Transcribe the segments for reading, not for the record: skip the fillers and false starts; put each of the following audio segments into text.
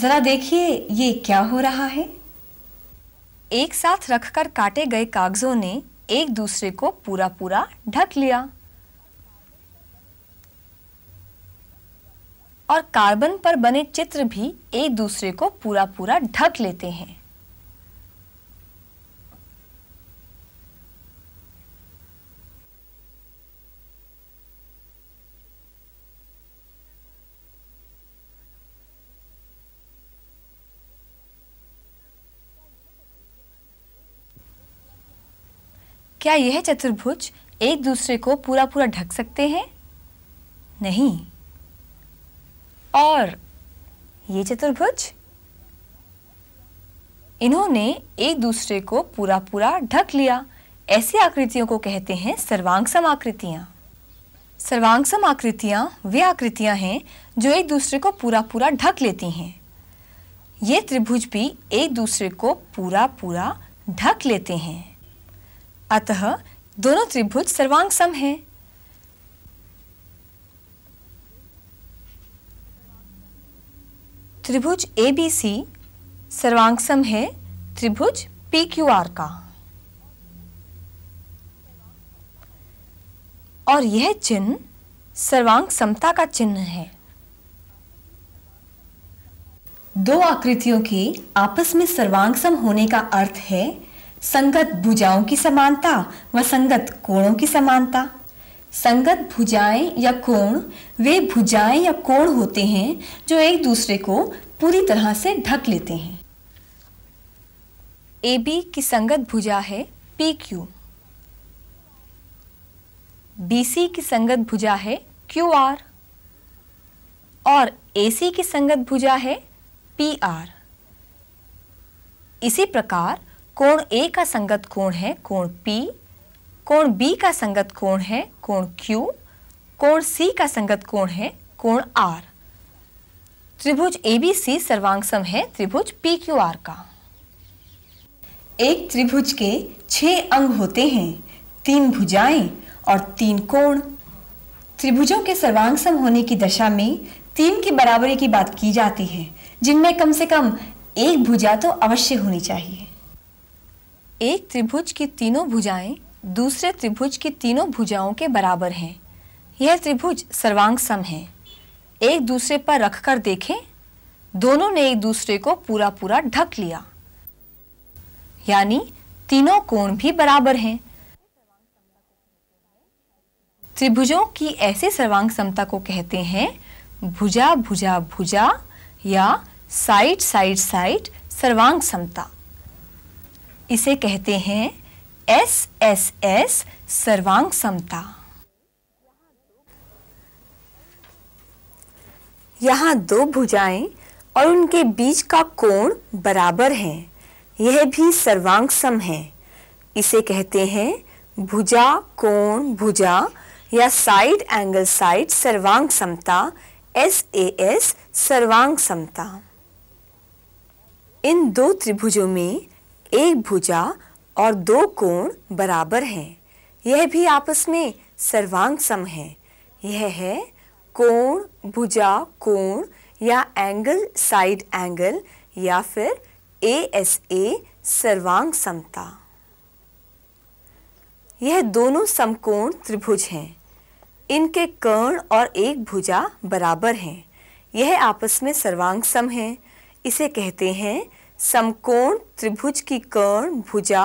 जरा देखिए ये क्या हो रहा है। एक साथ रखकर काटे गए कागजों ने एक दूसरे को पूरा पूरा ढक लिया और कार्बन पर बने चित्र भी एक दूसरे को पूरा पूरा ढक लेते हैं। क्या यह चतुर्भुज एक दूसरे को पूरा पूरा ढक सकते हैं? नहीं। और ये चतुर्भुज, इन्होंने एक दूसरे को पूरा पूरा ढक लिया। ऐसी आकृतियों को कहते हैं सर्वांगसम आकृतियां। सर्वांगसम आकृतियां वे आकृतियां हैं जो एक दूसरे को पूरा पूरा ढक लेती हैं। ये त्रिभुज भी एक दूसरे को पूरा पूरा ढक लेते हैं। अतः दोनों त्रिभुज सर्वांगसम हैं। त्रिभुज ABC सर्वांगसम है त्रिभुज PQR का। और यह चिन्ह सर्वांग समता का चिन्ह है। दो आकृतियों के आपस में सर्वांगसम होने का अर्थ है संगत भुजाओं की समानता व संगत कोणों की समानता। संगत भुजाएं या कोण वे भुजाएं या कोण होते हैं जो एक दूसरे को पूरी तरह से ढक लेते हैं। AB की संगत भुजा है PQ, BC की संगत भुजा है QR और AC की संगत भुजा है PR। इसी प्रकार कोण A का संगत कोण है कोण P, कोण B का संगत कोण है कोण Q, कोण C का संगत कोण है कोण R। त्रिभुज ABC सर्वांगसम है त्रिभुज PQR का। एक त्रिभुज के 6 अंग होते हैं, 3 भुजाएं और 3 कोण। त्रिभुजों के सर्वांगसम होने की दशा में 3 की बराबरी की बात की जाती है, जिनमें कम से कम एक भुजा तो अवश्य होनी चाहिए। एक त्रिभुज की तीनों भुजाएं दूसरे त्रिभुज की तीनों भुजाओं के बराबर हैं। यह त्रिभुज सर्वांगसम है। एक दूसरे पर रखकर देखें, दोनों ने एक दूसरे को पूरा पूरा ढक लिया, यानी तीनों कोण भी बराबर हैं। त्रिभुजों की ऐसी सर्वांग समता को कहते हैं भुजा भुजा भुजा या साइड साइड साइड सर्वांग समता। इसे कहते हैं SSS सर्वांग समता। यहाँ दो भुजाएं और उनके बीच का कोण बराबर है, यह भी सर्वांगसम है। इसे कहते हैं भुजा कोण भुजा या साइड एंगल साइड सर्वांग समता, SAS सर्वांग समता। इन दो त्रिभुजों में एक भुजा और 2 कोण बराबर हैं, यह भी आपस में सर्वांगसम है। यह है कोण भुजा कोण या एंगल साइड एंगल या फिर ASA सर्वांग समता। यह दोनों समकोण त्रिभुज हैं। इनके कर्ण और एक भुजा बराबर हैं। यह आपस में सर्वांगसम है। इसे कहते हैं समकोण त्रिभुज की कर्ण भुजा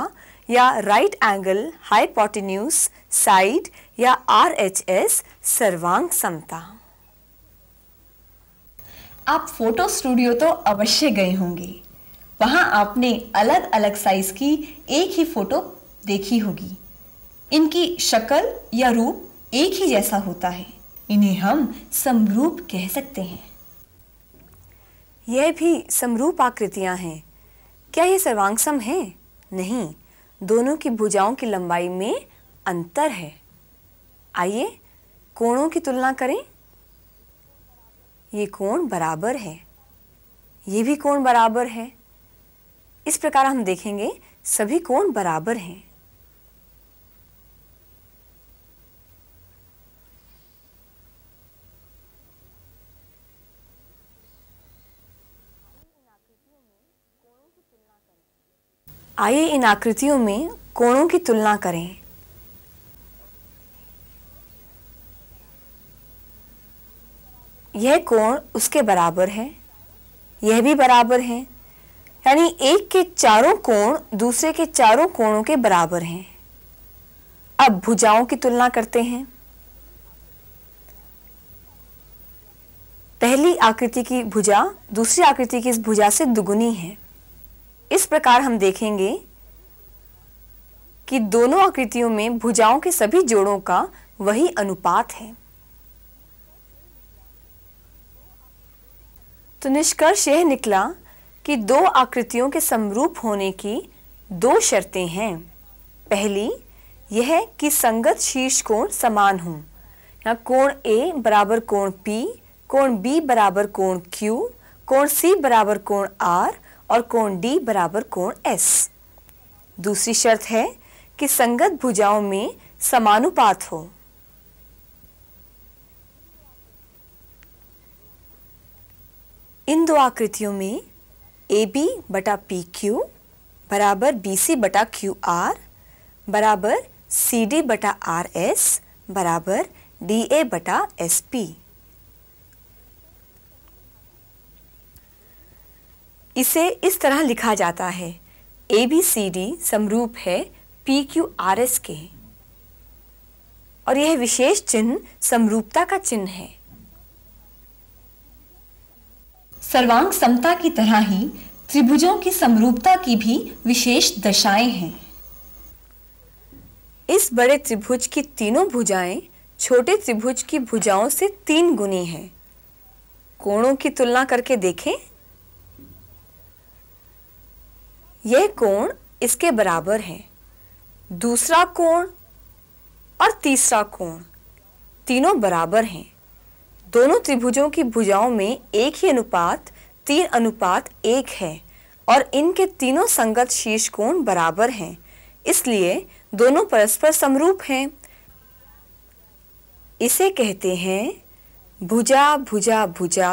या राइट एंगल हाइपोटेन्यूज साइड या RHS सर्वांग समता। आप फोटो स्टूडियो तो अवश्य गए होंगे। वहां आपने अलग अलग साइज की एक ही फोटो देखी होगी। इनकी शक्ल या रूप एक ही जैसा होता है। इन्हें हम समरूप कह सकते हैं। यह भी समरूप आकृतियां हैं। क्या ये सर्वांगसम है? नहीं, दोनों की भुजाओं की लंबाई में अंतर है। आइए कोणों की तुलना करें। ये कोण बराबर है, ये भी कोण बराबर है। इस प्रकार हम देखेंगे सभी कोण बराबर हैं। आइए इन आकृतियों में कोणों की तुलना करें। यह कोण उसके बराबर है, यह भी बराबर है, यानी एक के चारों कोण दूसरे के चारों कोणों के बराबर हैं। अब भुजाओं की तुलना करते हैं। पहली आकृति की भुजा दूसरी आकृति की इस भुजा से दुगुनी है। इस प्रकार हम देखेंगे कि दोनों आकृतियों में भुजाओं के सभी जोड़ों का वही अनुपात है। तो निष्कर्ष यह निकला कि दो आकृतियों के समरूप होने की दो शर्तें हैं। पहली यह कि संगत शीर्ष कोण समान हों। यहाँ कोण A बराबर कोण P, कोण B बराबर कोण Q, कोण C बराबर कोण R और कोण D बराबर कोण S। दूसरी शर्त है कि संगत भुजाओं में समानुपात हो। इन दो आकृतियों में AB बटा PQ बराबर BC बटा QR बराबर CD बटा RS बराबर DA बटा SP। इसे इस तरह लिखा जाता है, ABCD समरूप है PQRS के, और यह विशेष चिन्ह समरूपता का चिन्ह है। सर्वांग समता की तरह ही त्रिभुजों की समरूपता की भी विशेष दशाएं हैं। इस बड़े त्रिभुज की तीनों भुजाएं छोटे त्रिभुज की भुजाओं से 3 गुनी हैं। कोणों की तुलना करके देखें। यह कोण इसके बराबर है, दूसरा कोण और तीसरा कोण तीनों बराबर हैं। दोनों त्रिभुजों की भुजाओं में एक ही अनुपात 3:1 है और इनके तीनों संगत शीर्ष कोण बराबर हैं, इसलिए दोनों परस्पर समरूप हैं। इसे कहते हैं भुजा भुजा भुजा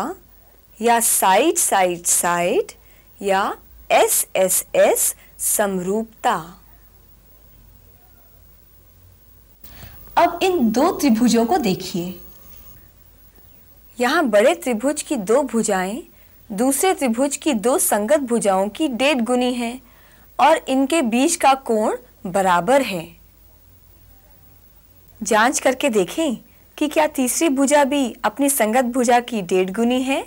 या साइड साइड साइड या SSS समरूपता। अब इन दो त्रिभुजों को देखिए। यहाँ बड़े त्रिभुज की दो भुजाएं दूसरे त्रिभुज की दो संगत भुजाओं की 1.5 गुनी है और इनके बीच का कोण बराबर है। जांच करके देखें कि क्या तीसरी भुजा भी अपनी संगत भुजा की 1.5 गुनी है।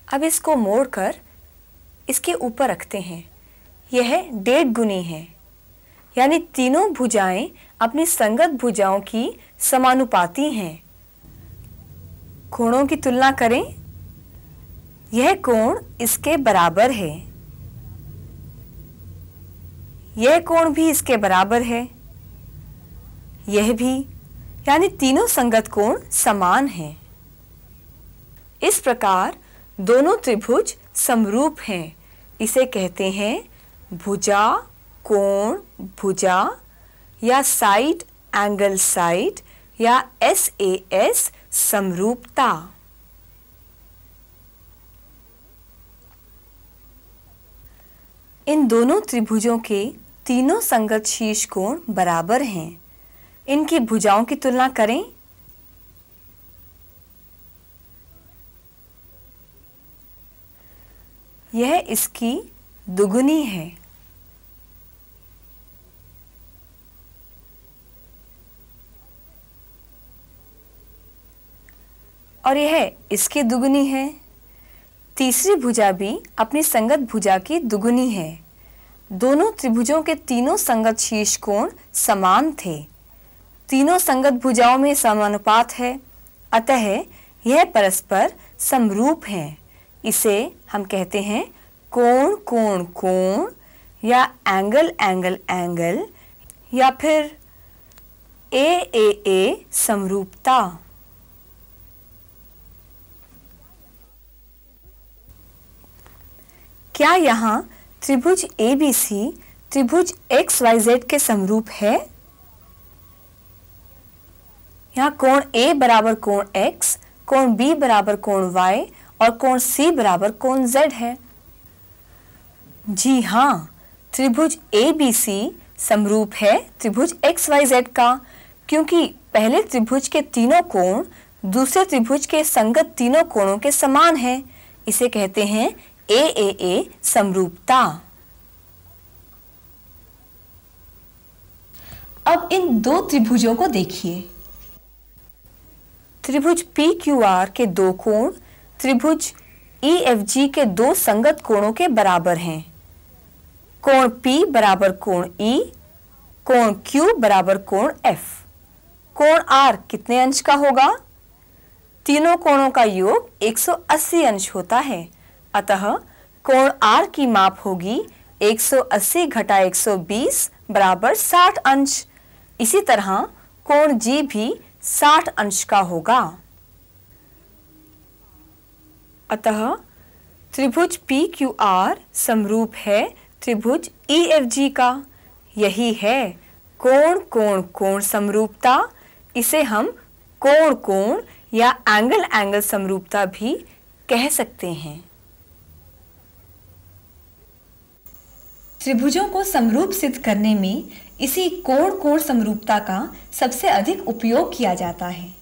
अब इसको मोड़कर इसके ऊपर रखते हैं। यह 1.5 गुनी है, यानी तीनों भुजाएं अपनी संगत भुजाओं की समानुपाती हैं। कोणों की तुलना करें। यह कोण इसके बराबर है, यह कोण भी इसके बराबर है, यह भी, यानी तीनों संगत कोण समान हैं। इस प्रकार दोनों त्रिभुज समरूप हैं। इसे कहते हैं भुजा कोण भुजा या साइड एंगल साइड या SAS समरूपता। इन दोनों त्रिभुजों के तीनों संगत शीर्ष कोण बराबर हैं। इनकी भुजाओं की तुलना करें। यह इसकी दुगुनी है। और यह इसकी दुगुनी है। तीसरी भुजा भी अपनी संगत भुजा की दुगुनी है। दोनों त्रिभुजों के तीनों संगत शीर्ष कोण समान थे। तीनों संगत भुजाओं में समानुपात है, अतः यह परस्पर समरूप हैं। इसे हम कहते हैं कोण कोण कोण या एंगल एंगल एंगल या फिर AAA समरूपता। क्या यहाँ त्रिभुज ABC त्रिभुज XYZ के समरूप है? यहाँ कोण A बराबर कोण X, कोण B बराबर कोण Y और कोण C बराबर कोण Z है। जी हाँ, त्रिभुज ABC समरूप है त्रिभुज XYZ का, क्योंकि पहले त्रिभुज के तीनों कोण दूसरे त्रिभुज के संगत तीनों कोणों के समान है। इसे कहते हैं AAA समरूपता। अब इन दो त्रिभुजों को देखिए। त्रिभुज PQR के दो कोण त्रिभुज EFG के दो संगत कोणों के बराबर हैं। कोण P बराबर कोण E, कोण Q बराबर कोण F। कोण R कितने अंश का होगा? तीनों कोणों का योग 180 अंश होता है। अतः कोण R की माप होगी 180 घटा 120 बराबर 60 अंश। इसी तरह कोण G भी 60 अंश का होगा। अतः त्रिभुज PQR समरूप है त्रिभुज EFG का। यही है कोण कोण कोण समरूपता। इसे हम कोण कोण या एंगल एंगल समरूपता भी कह सकते हैं। त्रिभुजों को समरूप सिद्ध करने में इसी कोण कोण समरूपता का सबसे अधिक उपयोग किया जाता है।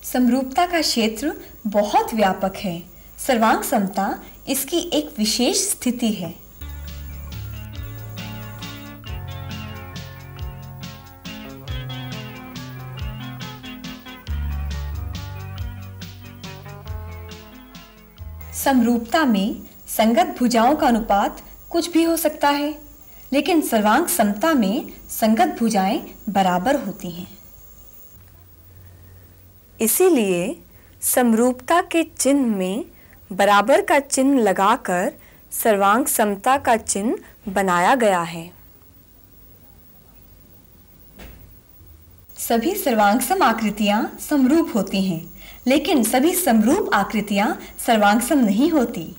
समरूपता का क्षेत्र बहुत व्यापक है। सर्वांग समता इसकी एक विशेष स्थिति है। समरूपता में संगत भुजाओं का अनुपात कुछ भी हो सकता है, लेकिन सर्वांग समता में संगत भुजाएं बराबर होती हैं। इसीलिए समरूपता के चिन्ह में बराबर का चिन्ह लगाकर सर्वांग समता का चिन्ह बनाया गया है। सभी सर्वांगसम आकृतियां समरूप होती हैं, लेकिन सभी समरूप आकृतियां सर्वांगसम नहीं होती।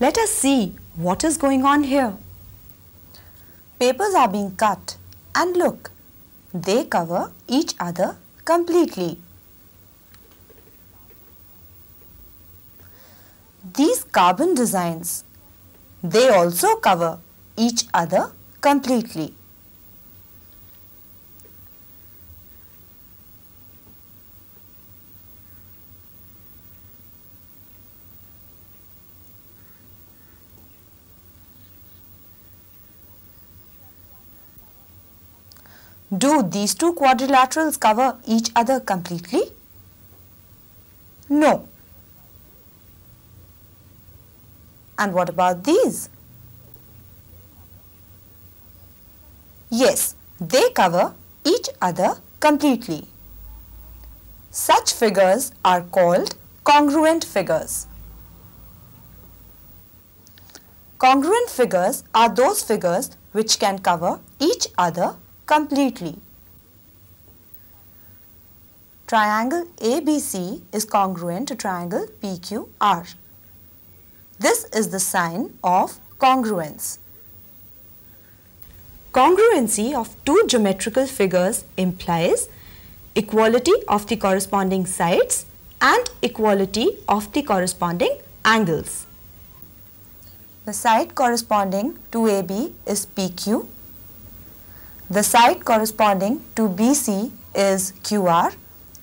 Let us see What is going on here? Papers are being cut and look, they cover each other completely. These carbon designs, they also cover each other completely. Do these two quadrilaterals cover each other completely? No. And what about these? Yes, they cover each other completely. Such figures are called congruent figures. Congruent figures are those figures which can cover each other completely. Triangle ABC is congruent to triangle PQR. This is the sign of congruence. Congruency of two geometrical figures implies equality of the corresponding sides and equality of the corresponding angles. The side corresponding to AB is PQ. The side corresponding to BC is QR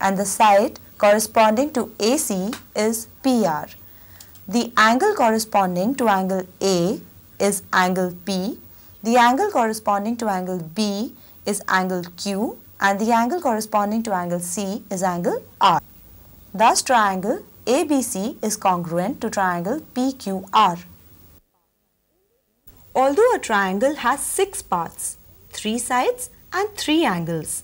and the side corresponding to AC is PR. The angle corresponding to angle A is angle P. The angle corresponding to angle B is angle Q and the angle corresponding to angle C is angle R. Thus, triangle ABC is congruent to triangle PQR. Although a triangle has 6 parts, 3 sides and 3 angles,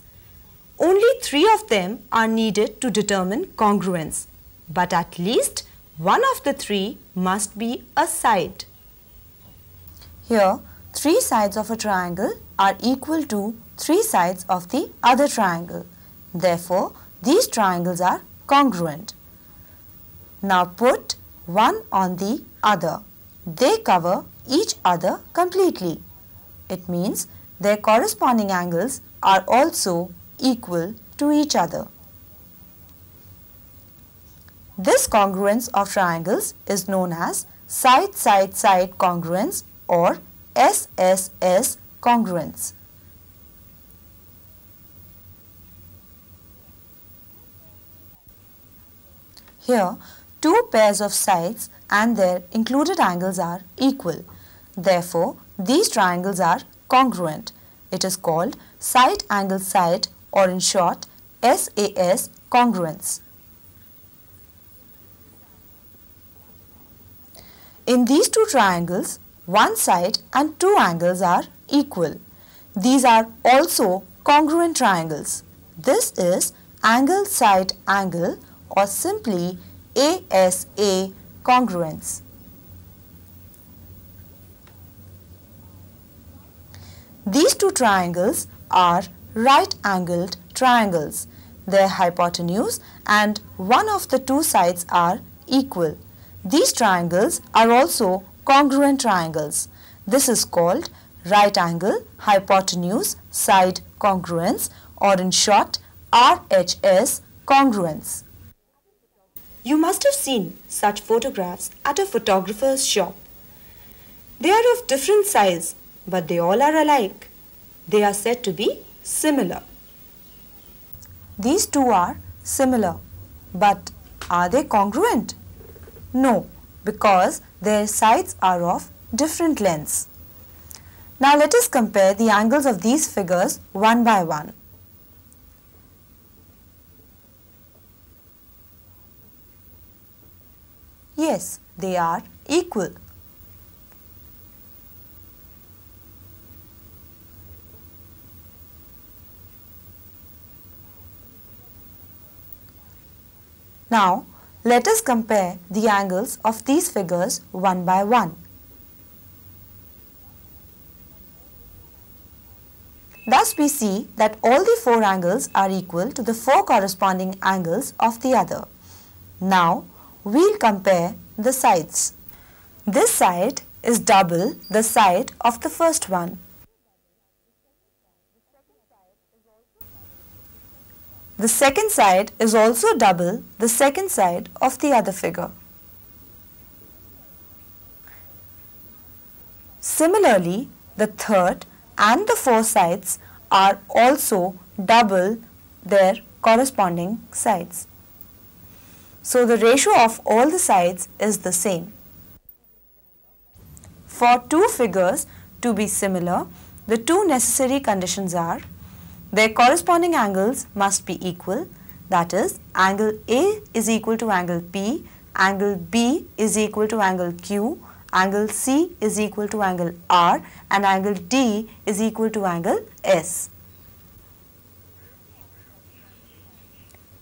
only 3 of them are needed to determine congruence, but at least one of the 3 must be a side. Here, 3 sides of a triangle are equal to 3 sides of the other triangle. Therefore, these triangles are congruent. Now put one on the other. They cover each other completely. It means their corresponding angles are also equal to each other. This congruence of triangles is known as side-side-side congruence or SSS congruence. Here, 2 pairs of sides and their included angles are equal. Therefore, these triangles are congruent. It is called side-angle-side or in short SAS congruence. In these 2 triangles, one side and 2 angles are equal. These are also congruent triangles. This is angle-side-angle or simply ASA congruence. These 2 triangles are right-angled triangles. Their hypotenuse and one of the 2 sides are equal. These triangles are also congruent triangles. This is called right angle hypotenuse side congruence or in short RHS congruence. You must have seen such photographs at a photographer's shop. They are of different size, but they all are alike. They are said to be similar. These 2 are similar, but are they congruent? No, because their sides are of different lengths. Now let us compare the angles of these figures one by one. Yes, they are equal. Now, let us compare the angles of these figures one by one. Thus we see that all the 4 angles are equal to the 4 corresponding angles of the other. Now we'll compare the sides. This side is double the side of the first one. The second side is also double the second side of the other figure. Similarly, the third and the fourth sides are also double their corresponding sides. So the ratio of all the sides is the same. For two figures to be similar, the two necessary conditions are: their corresponding angles must be equal, that is, angle A is equal to angle P, angle B is equal to angle Q, angle C is equal to angle R, and angle D is equal to angle S.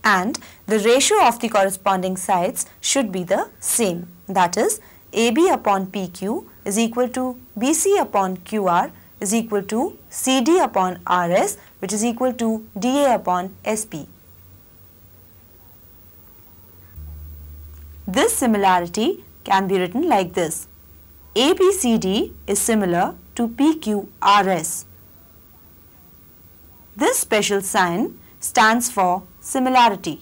And the ratio of the corresponding sides should be the same, that is, AB upon PQ is equal to BC upon QR is equal to CD upon RS, which is equal to DA upon SP. This similarity can be written like this: ABCD is similar to PQRS. This special sign stands for similarity.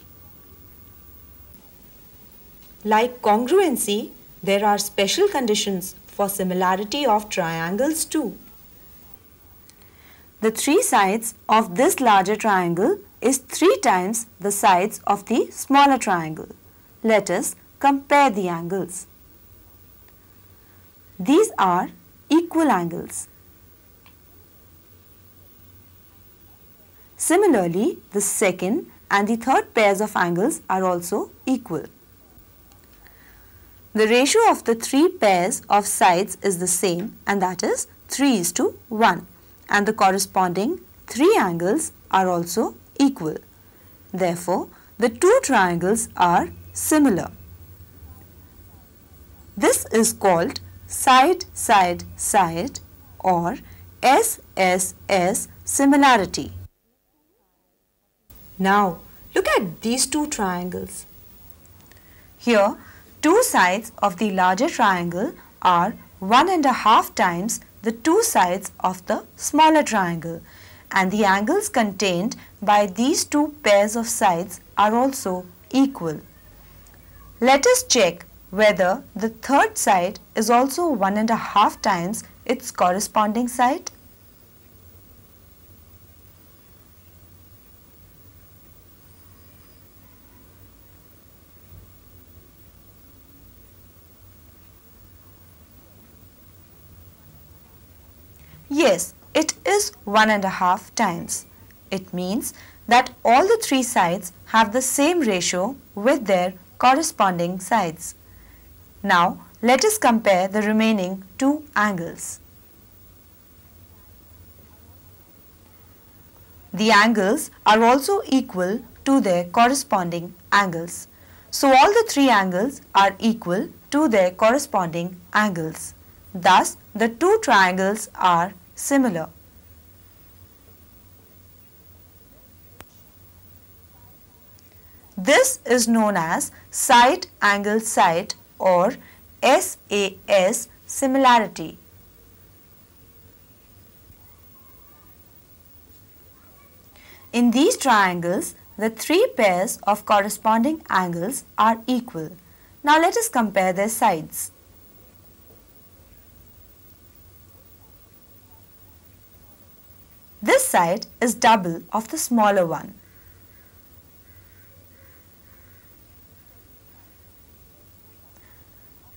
Like congruency, there are special conditions for similarity of triangles too. The three sides of this larger triangle is 3 times the sides of the smaller triangle. Let us compare the angles. These are equal angles. Similarly, the second and the third pairs of angles are also equal. The ratio of the 3 pairs of sides is the same, and that is 3:1, and the corresponding 3 angles are also equal. Therefore, the two triangles are similar. This is called side-side-side or SSS similarity. Now, look at these two triangles. Here, two sides of the larger triangle are 1.5 times the two sides of the smaller triangle, and the angles contained by these two pairs of sides are also equal. Let us check whether the third side is also 1.5 times its corresponding side. Yes, it is 1.5 times. It means that all the 3 sides have the same ratio with their corresponding sides. Now, let us compare the remaining 2 angles. The angles are also equal to their corresponding angles. So, all the 3 angles are equal to their corresponding angles. Thus, the 2 triangles are similar. This is known as side angle side or SAS similarity. In these triangles, the 3 pairs of corresponding angles are equal. Now let us compare their sides. This side is double of the smaller one.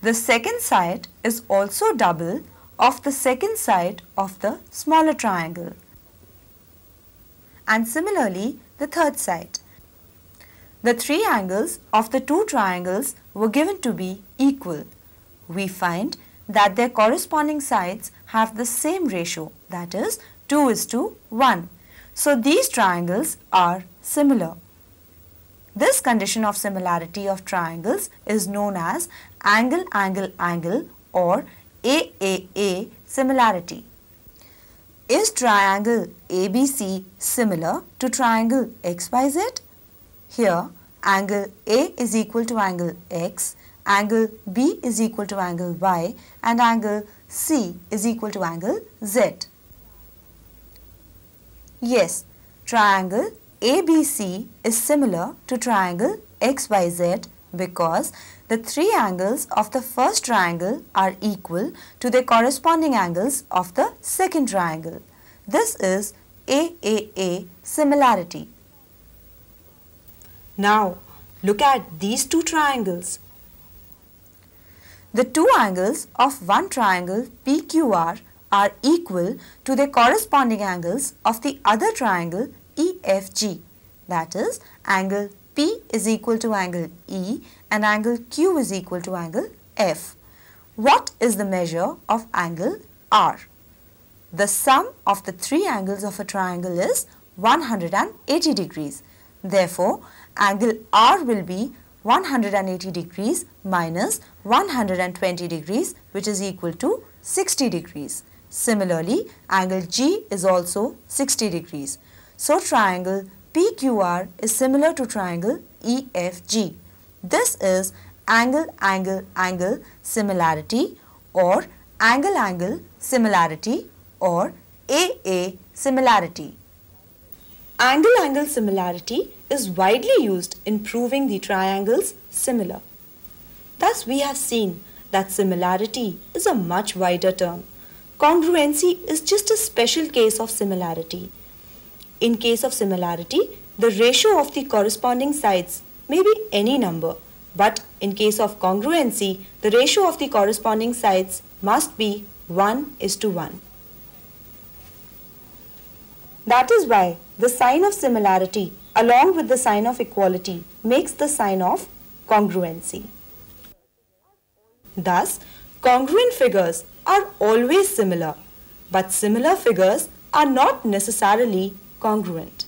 The second side is also double of the second side of the smaller triangle. And similarly, the third side. The 3 angles of the 2 triangles were given to be equal. We find that their corresponding sides have the same ratio, that is 2:1. So these triangles are similar. This condition of similarity of triangles is known as angle-angle-angle or AAA similarity. Is triangle ABC similar to triangle XYZ? Here, angle A is equal to angle X angle B is equal to angle Y and angle C is equal to angle Z. Yes, triangle ABC is similar to triangle XYZ because the three angles of the first triangle are equal to the corresponding angles of the second triangle. This is AAA similarity. Now, look at these two triangles. The two angles of one triangle PQR are equal to the corresponding angles of the other triangle EFG. That is, angle P is equal to angle E and angle Q is equal to angle F. What is the measure of angle R? The sum of the three angles of a triangle is 180 degrees. Therefore, angle R will be 180 degrees minus 120 degrees, which is equal to 60 degrees. Similarly, angle G is also 60 degrees. So, triangle PQR is similar to triangle EFG. This is angle-angle-angle similarity or angle-angle similarity or AA similarity. Angle-angle similarity is widely used in proving the triangles similar. Thus, we have seen that similarity is a much wider term. Congruency is just a special case of similarity. In case of similarity, the ratio of the corresponding sides may be any number, but in case of congruency, the ratio of the corresponding sides must be 1:1. That is why the sign of similarity along with the sign of equality makes the sign of congruency. Thus, congruent figures are always similar, but similar figures are not necessarily congruent.